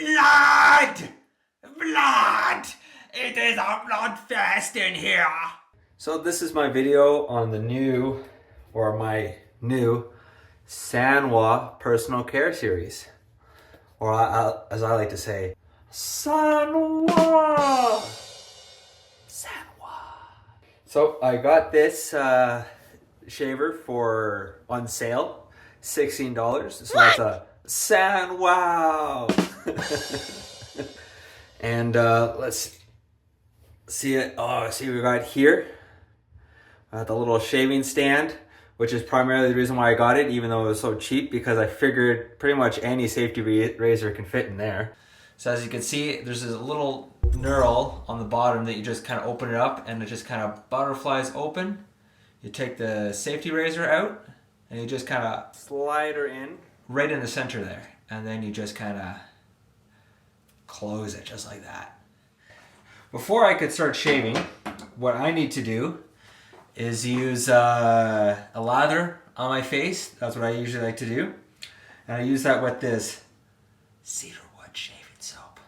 Blood! Blood! It is a blood fest in here! So this is my video on the new, or my new, SANWA personal care series. Or as I like to say, SANWA! SANWA! So I got this shaver on sale, $16. So that's a SANWA! And let's see it. Oh, see what we got here. The little shaving stand, which is primarily the reason why I got it, even though it was so cheap, because I figured pretty much any safety razor can fit in there. So as you can see, there's a little knurl on the bottom that you just kind of open it up and it just kind of butterflies open. You take the safety razor out and you just kind of slide her in right in the center there. And then you just kind of close it just like that. Before I could start shaving, what I need to do is use a lather on my face. That's what I usually like to do. And I use that with this cedarwood shaving soap.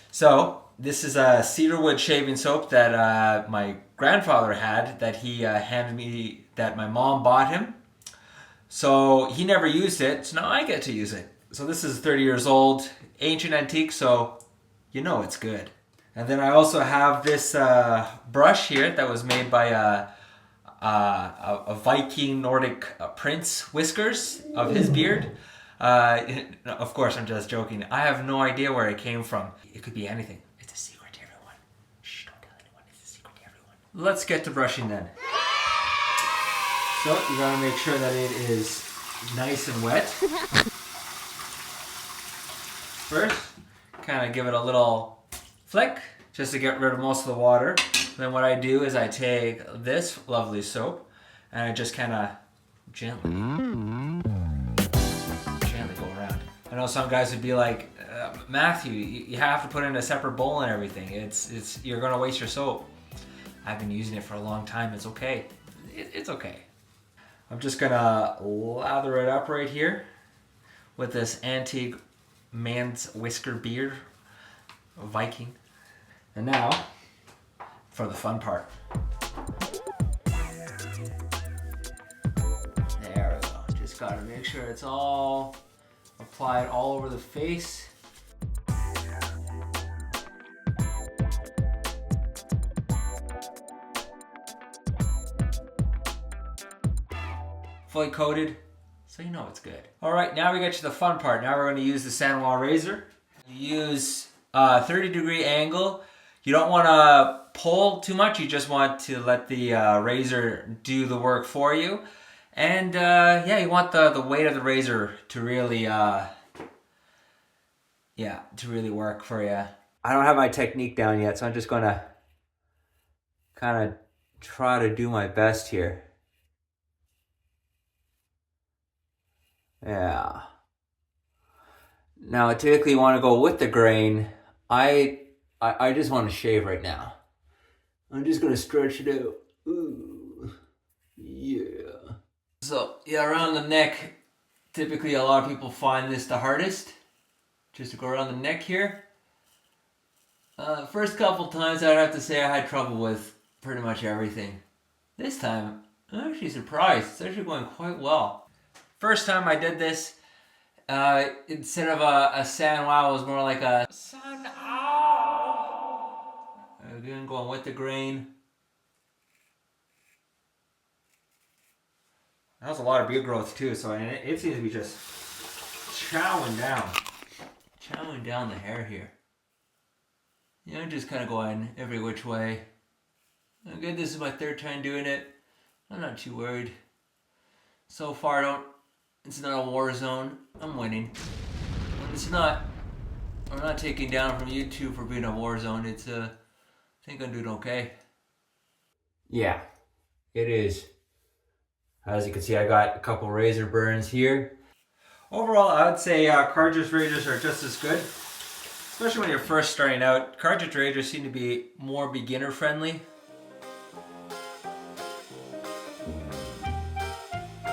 So this is a cedarwood shaving soap that my grandfather had, that he handed me, that my mom bought him. So he never used it, so now I get to use it. So this is 30 years old, ancient antique, so you know it's good. And then I also have this brush here that was made by a Viking Nordic prince whiskers of his beard. Of course, I'm just joking. I have no idea where it came from. It could be anything. It's a secret to everyone. Shh, don't tell anyone. It's a secret to everyone. Let's get to brushing then. So you gotta make sure that it is nice and wet. First, kind of give it a little flick just to get rid of most of the water. Then what I do is I take this lovely soap and I just kind of gently go around. I know some guys would be like, Matthew, you have to put in a separate bowl and everything. You're gonna waste your soap. I've been using it for a long time. It's okay. It's okay. I'm just gonna lather it up right here with this antique man's whisker beard, Viking. And now, for the fun part. There we go. Just gotta make sure it's all applied all over the face. Fully coated, so you know it's good. All right, now we get to the fun part. Now we're going to use the SANWA razor. You use a 30-degree angle. You don't want to pull too much. You just want to let the razor do the work for you. And yeah, you want the weight of the razor to really, work for you. I don't have my technique down yet, so I'm just going to kind of try to do my best here. Yeah. Now, typically you want to go with the grain. I just want to shave right now. I'm just going to stretch it out. Ooh. Yeah. So, yeah, around the neck, typically a lot of people find this the hardest. Just to go around the neck here. First couple times I'd have to say I had trouble with pretty much everything. This time, I'm actually surprised. It's actually going quite well. First time I did this, instead of a SANWA, it was more like a SANWA. Again, going with the grain. That was a lot of beard growth too, so it seems to be just chowing down the hair here. You know, just kind of going every which way. Again, this is my third time doing it. I'm not too worried. So far, it's not a war zone. I'm winning. It's not. I'm not taking down from YouTube for being a war zone. I think I'm doing okay. Yeah, it is. As you can see, I got a couple razor burns here. Overall, I would say cartridge razors are just as good. Especially when you're first starting out. Cartridge razors seem to be more beginner friendly.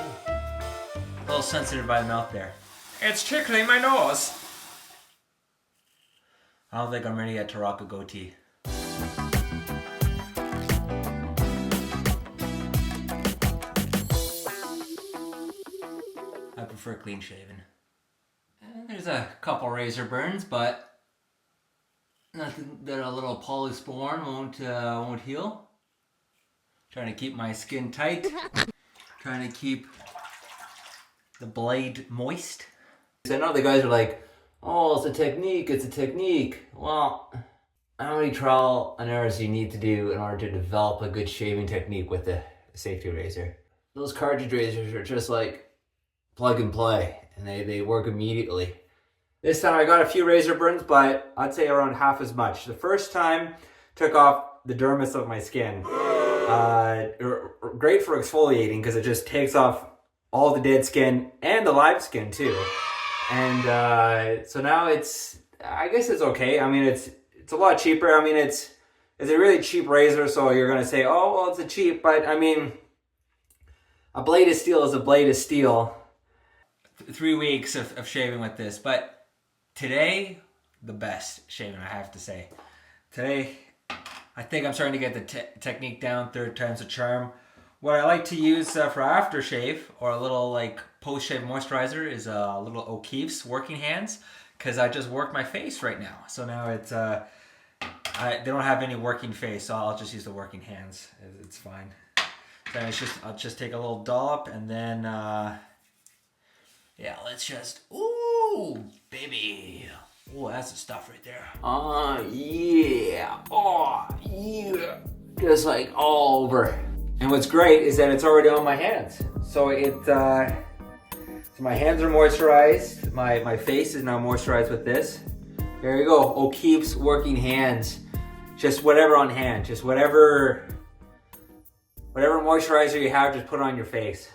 A little sensitive by the mouth there. It's tickling my nose. I don't think I'm ready yet to rock a goatee. I prefer clean shaven. There's a couple razor burns, but nothing that a little Polysporin won't heal. Trying to keep my skin tight. Trying to keep the blade moist. I know the guys are like, oh, it's a technique, it's a technique. Well, how many trial and errors do you need to do in order to develop a good shaving technique with a safety razor? Those cartridge razors are just like plug and play, and they work immediately. This time I got a few razor burns, but I'd say around half as much. The first time took off the dermis of my skin. Great for exfoliating because it just takes off all the dead skin and the live skin too. And so now I guess it's okay. I mean, it's a lot cheaper. I mean, it's a really cheap razor, so you're gonna say, oh, well, it's a cheap, but I mean, a blade of steel is a blade of steel. 3 weeks of shaving with this, but today, the best shaving, I have to say. Today, I think I'm starting to get the technique down, 3rd time's a charm. What I like to use for aftershave or a little like post-shave moisturizer is a little O'Keeffe's Working Hands, because I just work my face right now. So now it's they don't have any working face, so I'll just use the Working Hands. It's fine. Then I'll just take a little dollop and then yeah, let's just ooh baby. Oh, that's the stuff right there. Yeah. Oh, yeah. Just like all over. And what's great is that it's already on my hands. So so my hands are moisturized. My face is now moisturized with this. There you go. O'Keeffe's Working Hands. Just whatever on hand. Just whatever moisturizer you have, just put it on your face.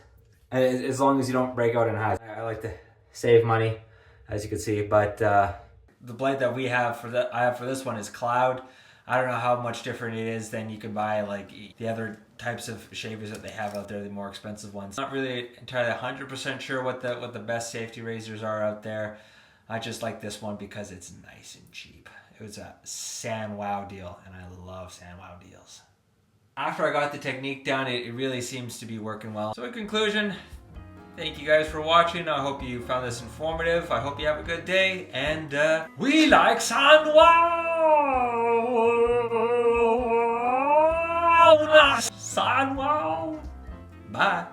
As long as you don't break out in hives. I like to save money, as you can see, but the blade that I have for this one is Cloud. I don't know how much different it is than you can buy like the other types of shavers that they have out there, the more expensive ones. Not really entirely 100% sure what the best safety razors are out there. I just like this one because it's nice and cheap. It was a SANWA deal, and I love SANWA deals. After I got the technique down, it really seems to be working well. So in conclusion, thank you guys for watching. I hope you found this informative. I hope you have a good day, and we like SANWA! SANWA! Bye!